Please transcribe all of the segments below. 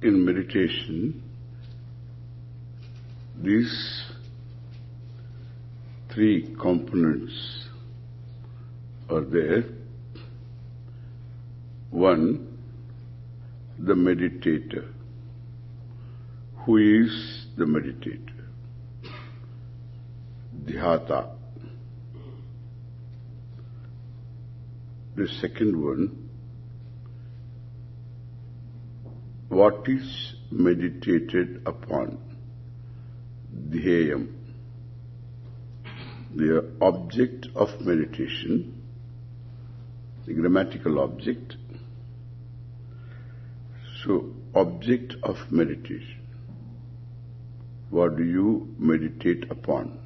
In meditation, these three components are there. One, the meditator. Who is the meditator? Dhyata. The second one, what is meditated upon? Dhyayam. The object of meditation, the grammatical object. So, object of meditation. What do you meditate upon?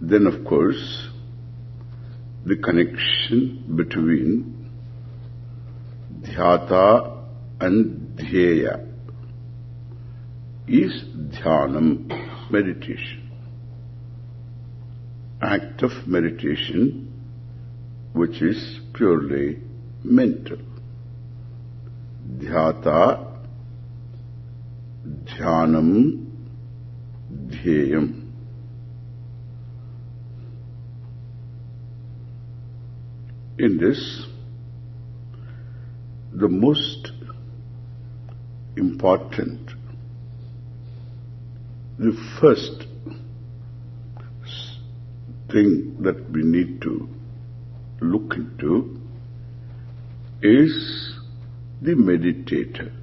Then, of course, the connection between dhyata and dhyaya is dhyanam, meditation. Act of meditation which is purely mental. Dhyata, dhyanam, dhyayam. In this, the most important, the first thing that we need to look into is the meditator.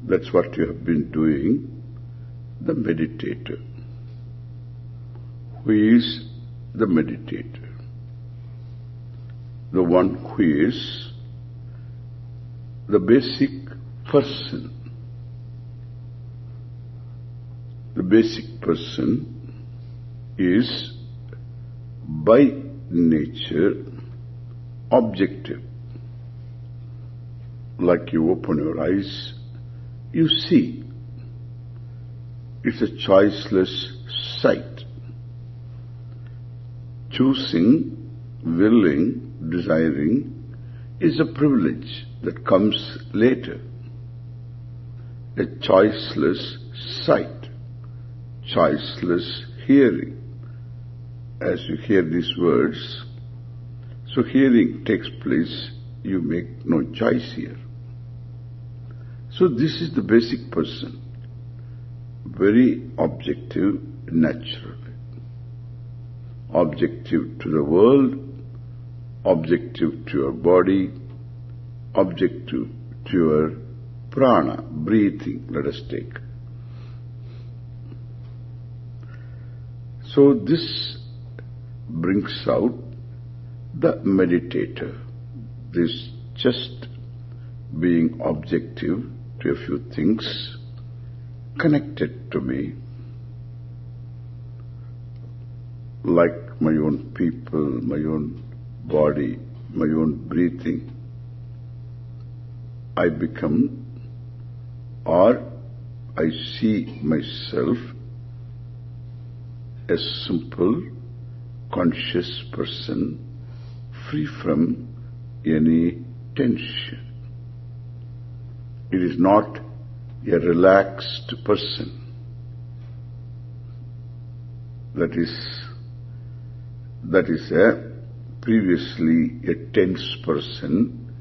That's what you have been doing, the meditator. Who is the meditator? The one who is the basic person. The basic person is by nature objective. Like you open your eyes, you see. It's a choiceless sight. Choosing, willing, desiring is a privilege that comes later. A choiceless sight, choiceless hearing. As you hear these words, so hearing takes place, you make no choice here. So this is the basic person, very objective, natural. Objective to the world, objective to your body, objective to your prana, breathing, let us take. So this brings out the meditator, this just being objective to a few things connected to me, like my own people, my own body, my own breathing. I become, or I see myself a simple, conscious person, free from any tension. It is not a relaxed person. That is previously a tense person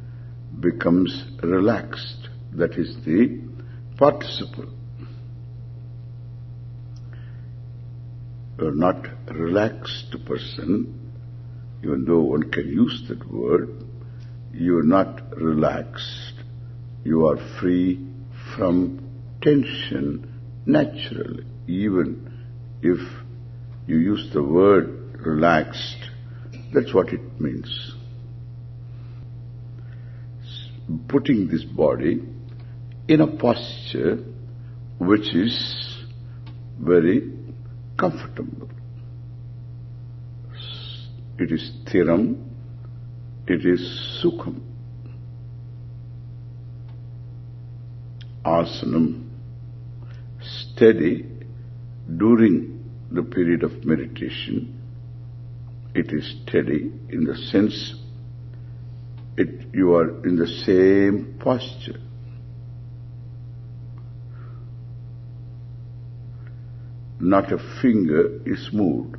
becomes relaxed. That is the participle. You are not a relaxed person, even though one can use that word. You are not relaxed. You are free from tension naturally. Even if you use the word relaxed, that's what it means. Putting this body in a posture which is very comfortable. It is thiram, it is sukham. Asanam, steady during the period of meditation, It is steady in the sense you are in the same posture. Not a finger is moved.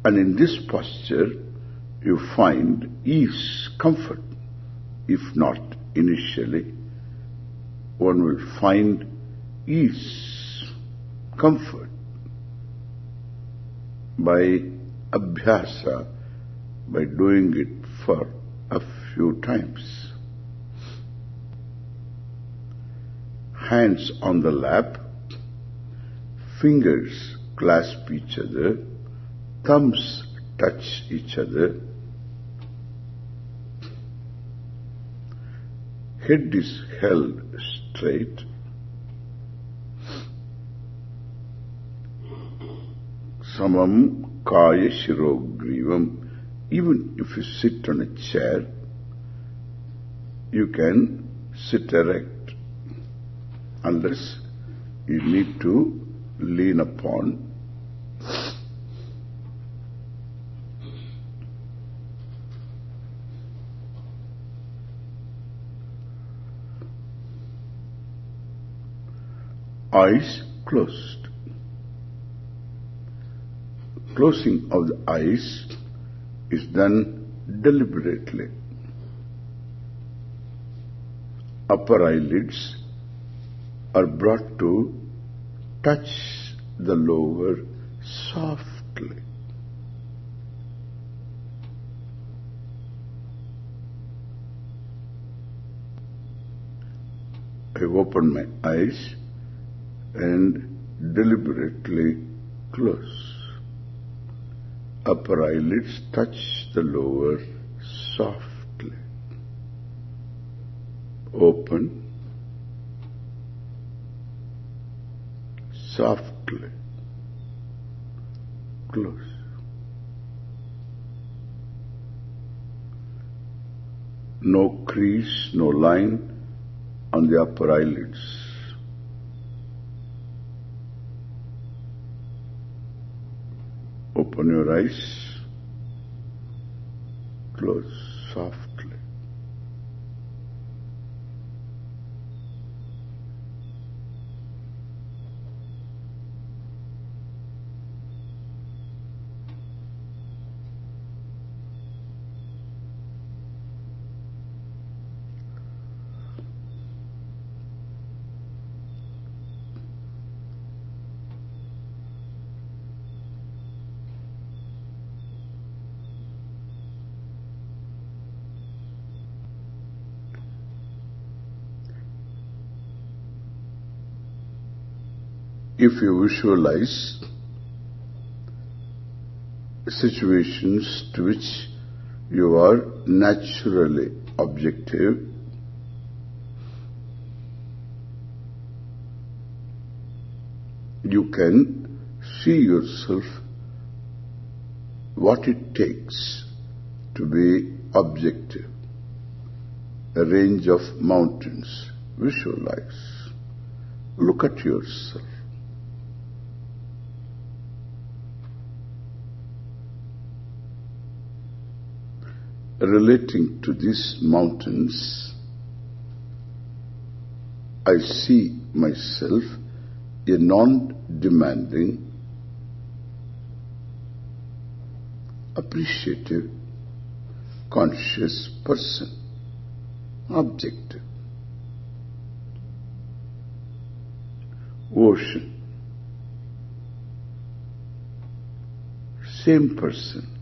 And in this posture, you find ease, comfort. If not initially, one will find ease, comfort by abhyasa, by doing it for a few times. Hands on the lap, fingers clasp each other, thumbs touch each other, head is held straight, samam kaya shirogrivam. Even if you sit on a chair, you can sit erect, unless you need to lean upon. Eyes closed. Closing of the eyes is done deliberately. Upper eyelids are brought to touch the lower softly. I open my eyes and deliberately close. Upper eyelids touch the lower softly. Open, softly, close. No crease, no line on the upper eyelids. Open your eyes, close softly. If you visualize situations to which you are naturally objective, you can see yourself what it takes to be objective. A range of mountains. Visualize. Look at yourself. Relating to these mountains, I see myself a non-demanding, appreciative, conscious person, objective. Ocean, same person.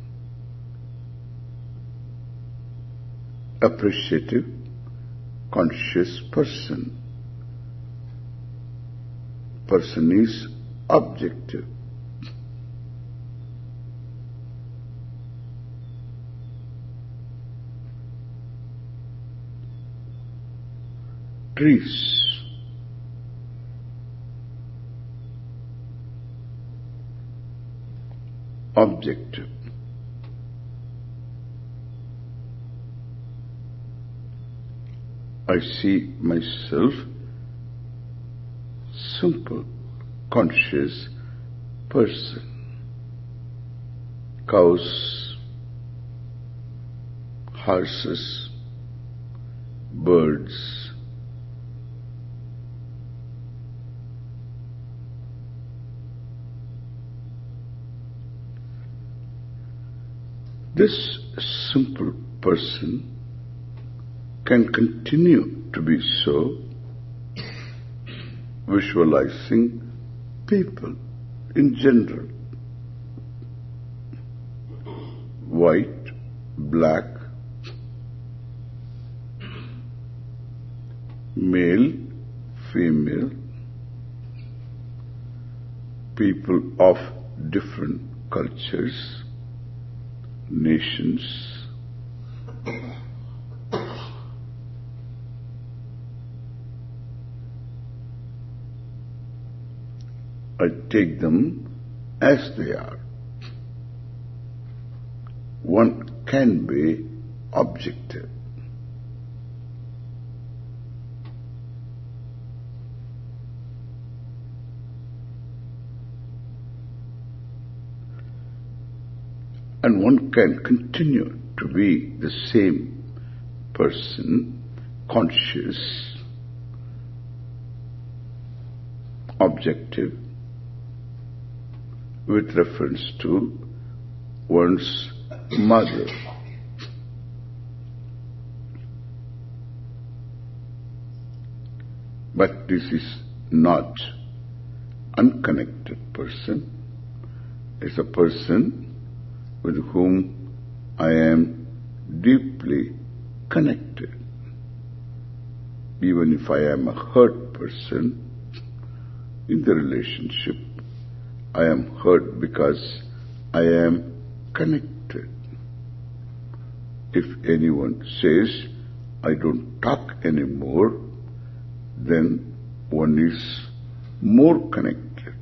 Appreciative, conscious person. Person is objective. Trees, objective. I see myself simple, conscious person. Cows, horses, birds, this simple person can continue to be so, visualizing people in general, white, black, male, female, people of different cultures, nations. I take them as they are. One can be objective. And one can continue to be the same person, conscious, objective, with reference to one's mother. But this is not unconnected person. It's a person with whom I am deeply connected. Even if I am a hurt person in the relationship, I am hurt because I am connected. If anyone says, I don't talk anymore, then one is more connected.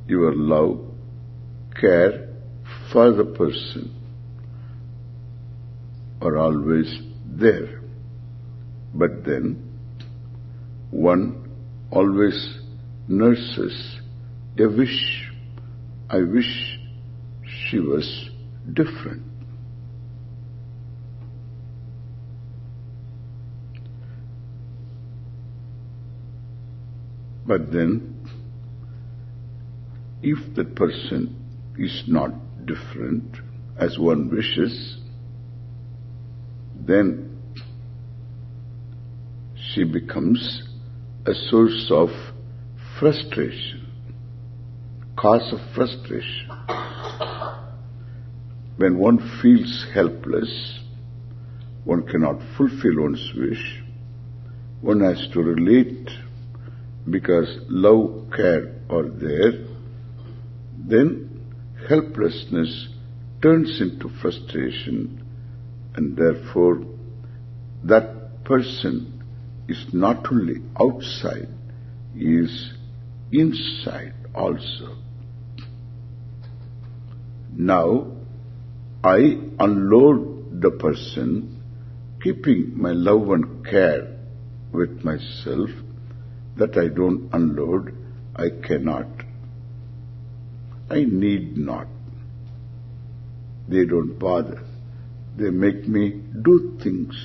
Your love, care for the person are always there. But then one always nurses a wish. I wish she was different. But then, if the person is not different as one wishes, then she becomes a source of frustration, cause of frustration. When one feels helpless, one cannot fulfill one's wish, one has to relate because love, care are there, then helplessness turns into frustration, and therefore that person is not only outside, he is inside also. Now I unload the person, keeping my love and care with myself. That I don't unload, I cannot. I need not. They don't bother. They make me do things.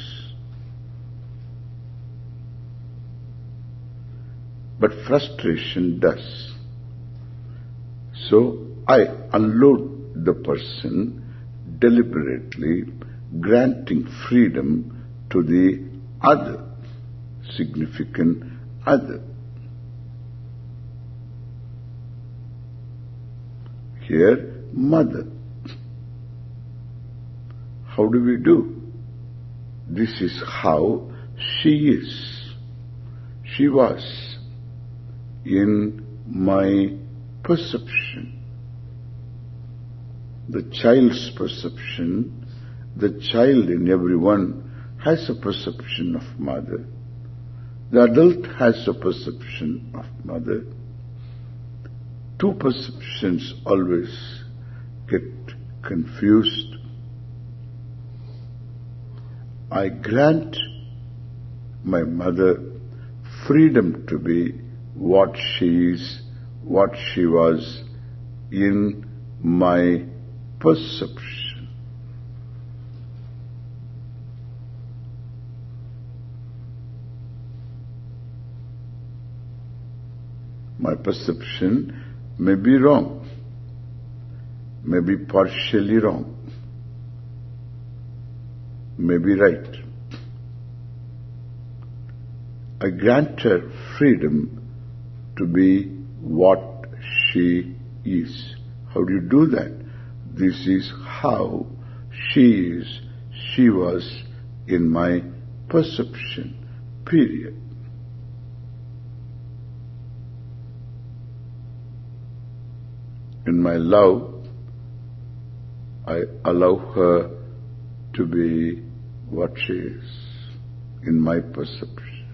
But frustration does. So I unload the person deliberately, granting freedom to the other, significant other. Here, mother. How do we do? This is how she is. She was in my perception. The child's perception, the child in everyone has a perception of mother. The adult has a perception of mother. Two perceptions always get confused. I grant my mother freedom to be what she is, what she was in my perception. My perception may be wrong, may be partially wrong, may be right. I grant her freedom to be what she is. How do you do that? This is how she is, she was in my perception, period. In my love, I allow her to be what she is in my perception.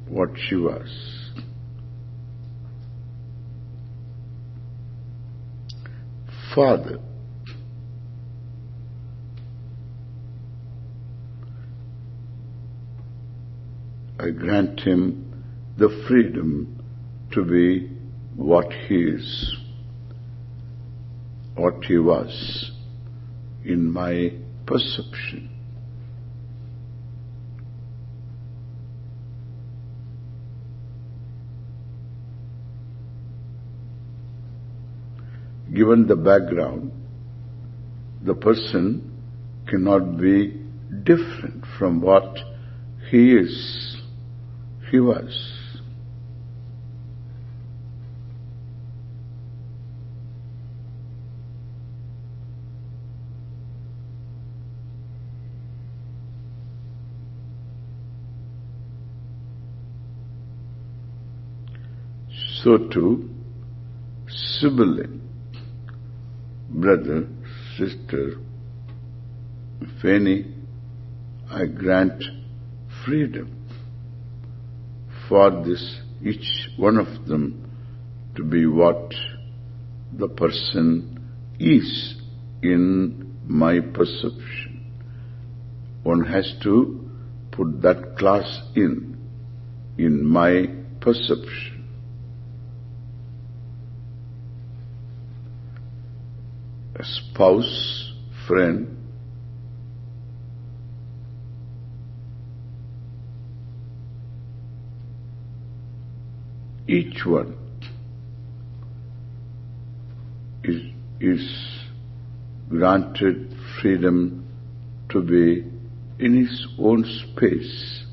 What she was. Father, I grant him the freedom to be what he is, what he was in my perception. Given the background, the person cannot be different from what he is, he was. So too, sibling, brother, sister, if any, I grant freedom for this, each one of them to be what the person is in my perception. One has to put that class in my perception. A spouse, friend, each one is granted freedom to be in his own space,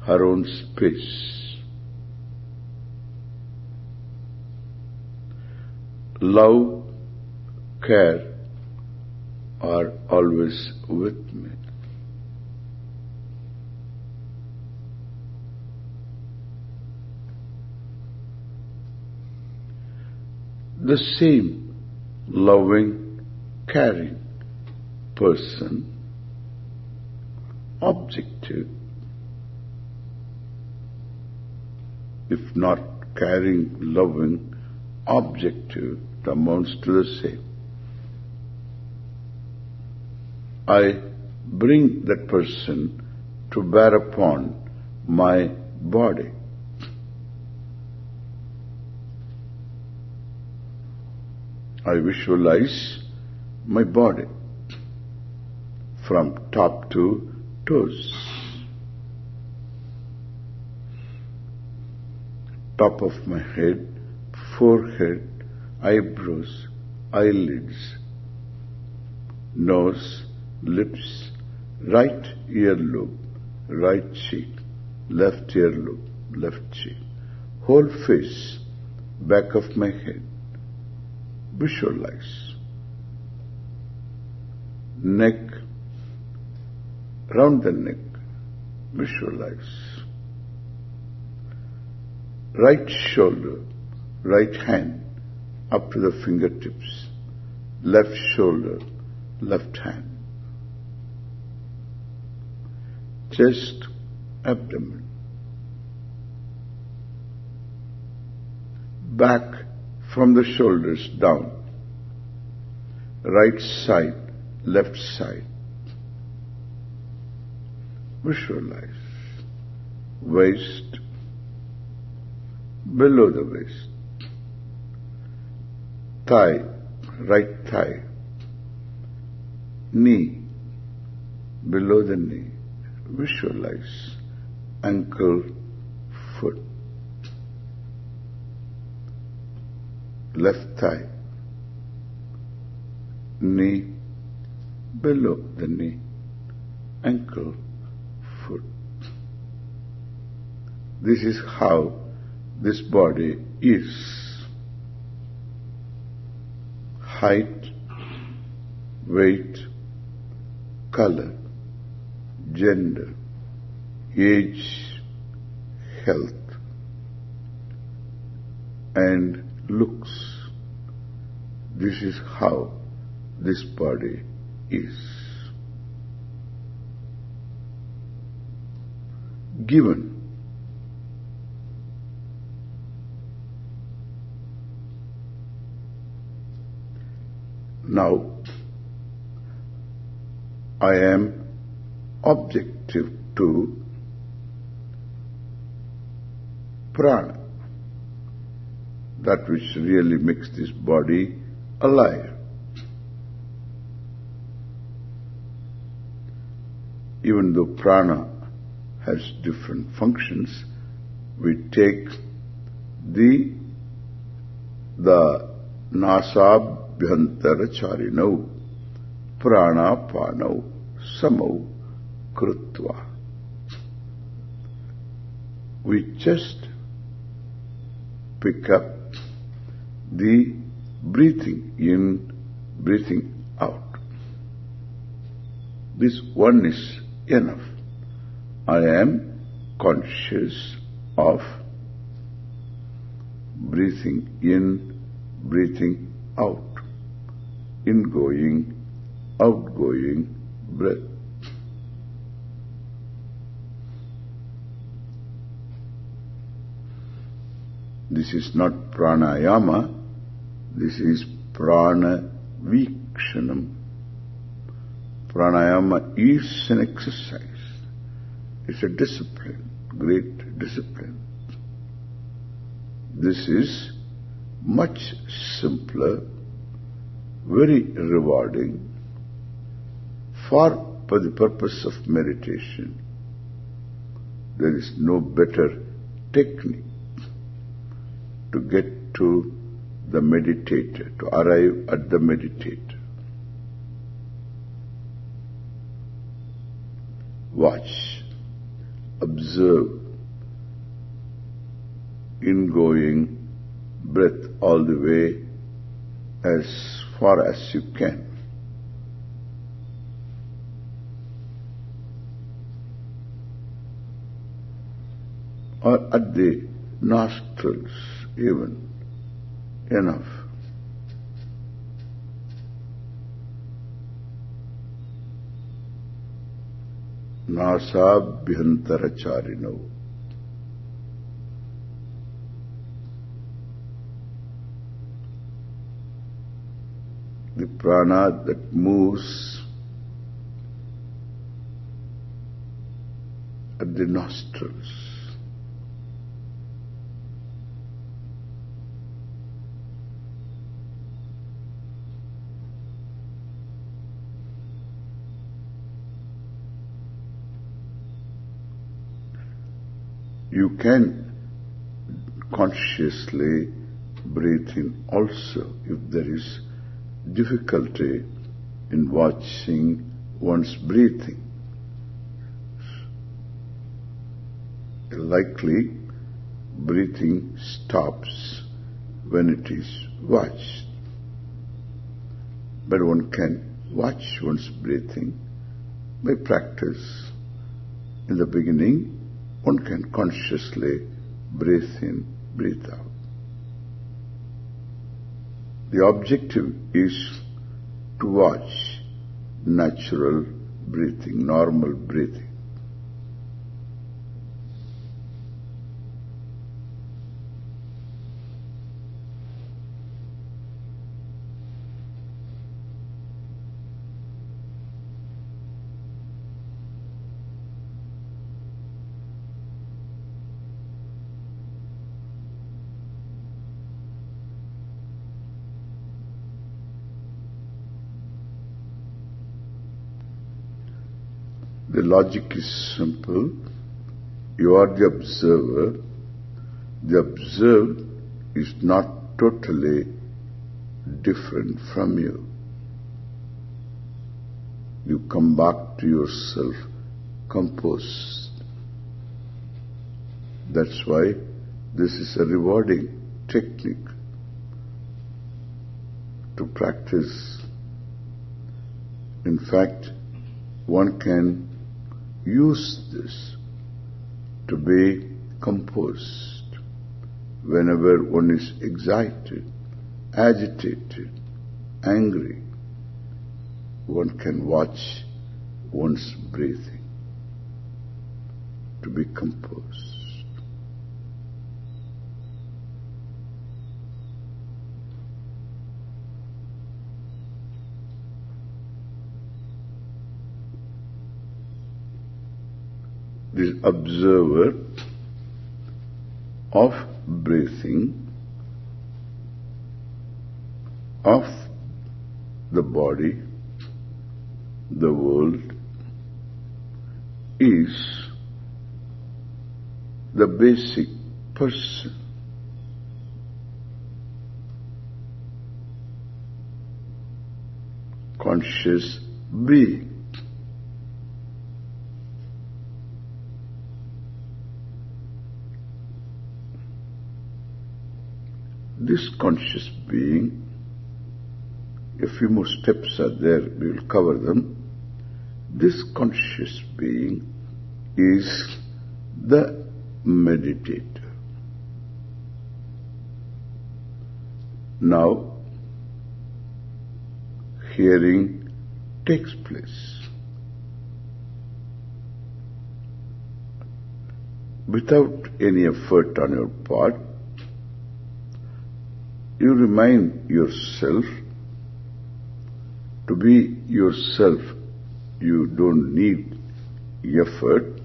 her own space. Love, care are always with me. The same loving, caring person, objective, if not caring, loving, objective, it amounts to the same. I bring that person to bear upon my body. I visualize my body from top to toes. Top of my head, forehead, eyebrows, eyelids, nose, lips, right earlobe, right cheek, left earlobe, left cheek, whole face, back of my head. Visualize. Neck, round the neck, visualize. Right shoulder, right hand, up to the fingertips. Left shoulder, left hand. Chest, abdomen. Back from the shoulders down. right side, left side. Visualize. Waist, below the waist. Thigh, right thigh. Knee, below the knee. Visualize. Ankle, foot. Left thigh. Knee, below the knee. Ankle, foot. This is how this body is. Height, weight, color, gender, age, health, and looks. This is how this body is. Given. Now, I am objective to prana, that which really makes this body alive. Even though prana has different functions, we take the nasabhyantara charino prana pano samau krutva. We just pick up the breathing in, breathing out. This one is enough. I am conscious of breathing in, breathing out, ingoing, outgoing breath. This is not pranayama, this is prana vikshanam. Pranayama is an exercise. It's a discipline, great discipline. This is much simpler, very rewarding for the purpose of meditation. There is no better technique to get to the meditator, to arrive at the meditator. Watch, observe, ingoing breath all the way as far as you can. Or at the nostrils even, enough. Nasabhyantara charino. The prana that moves at the nostrils. You can consciously breathe in also if there is difficulty in watching one's breathing. Likely, breathing stops when it is watched. But one can watch one's breathing by practice. In the beginning, one can consciously breathe in, breathe out. The objective is to watch natural breathing, normal breathing. The logic is simple. You are the observer. The observed is not totally different from you. You come back to yourself composed. That's why this is a rewarding technique to practice. In fact, one can use this to be composed whenever one is excited, agitated, angry. One can watch one's breathing to be composed. This observer of breathing, of the body, the world, is the basic person. Conscious being. This conscious being, a few more steps are there, we will cover them. This conscious being is the meditator. Now, hearing takes place. Without any effort on your part, you remind yourself to be yourself. You don't need effort.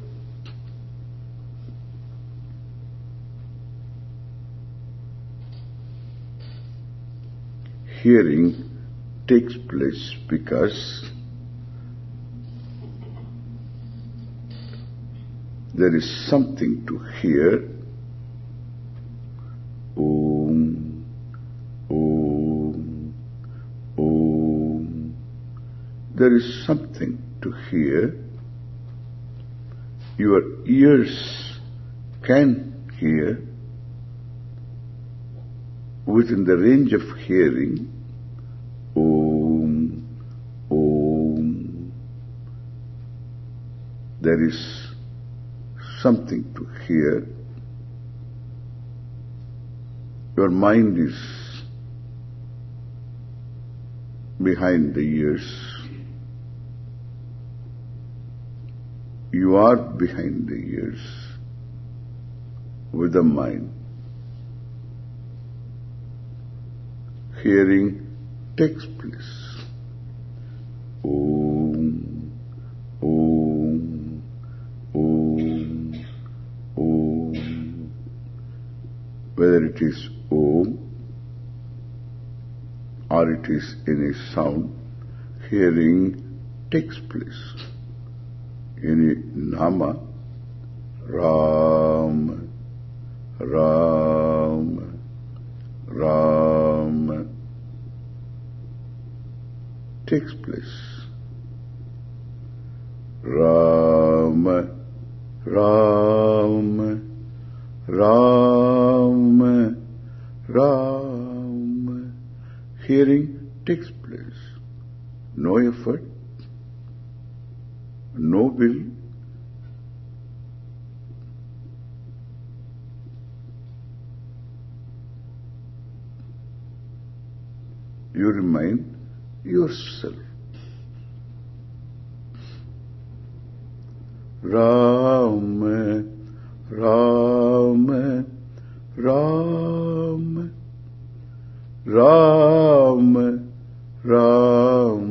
Hearing takes place because there is something to hear. Om, Om, Om. There is something to hear. Your ears can hear. Within the range of hearing, Om, Om, there is something to hear. Your mind is behind the ears. You are behind the ears with the mind. Hearing takes place. Om, Om, Om, Om. Whether it is Om or it is any sound, hearing takes place. Any nama, Ram, Ram, Ram, takes place. Ram, Ram, Ram, Ram. Hearing takes place. No effort, no will. You remind yourself. Ram, Ram, Ram, Ram, Ram,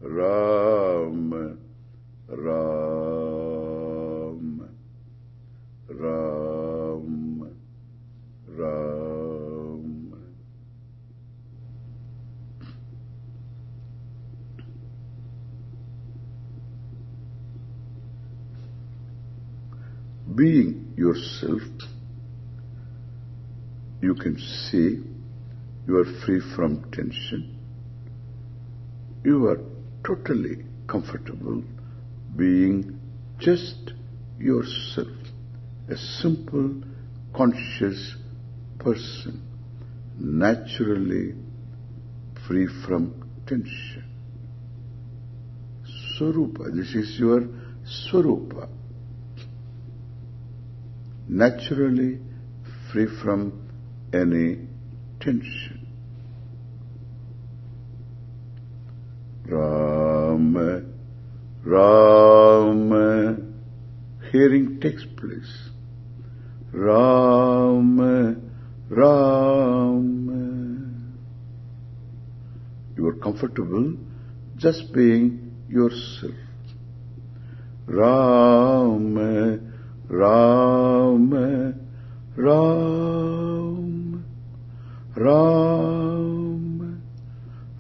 Ram, Ram, Ram, Ram. being yourself, you can see you are free from tension. You are totally comfortable being just yourself, a simple, conscious person, naturally free from tension. Swarupa, this is your Swarupa. Naturally free from any tension. Rama, Rama, hearing takes place. Rama, Rama. You are comfortable just being yourself. Rama, Rama, Rama, Rama,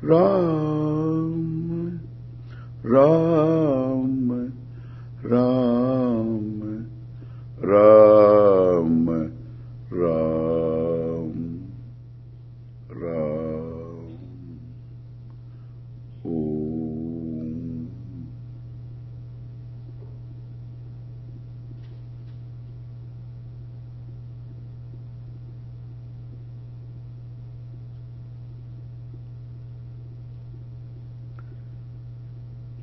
Rama, Rama, Rama, Rama, Ram, Ram, Om.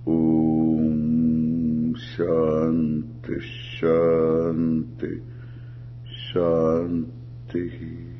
Om Shanti Shanti Shanti.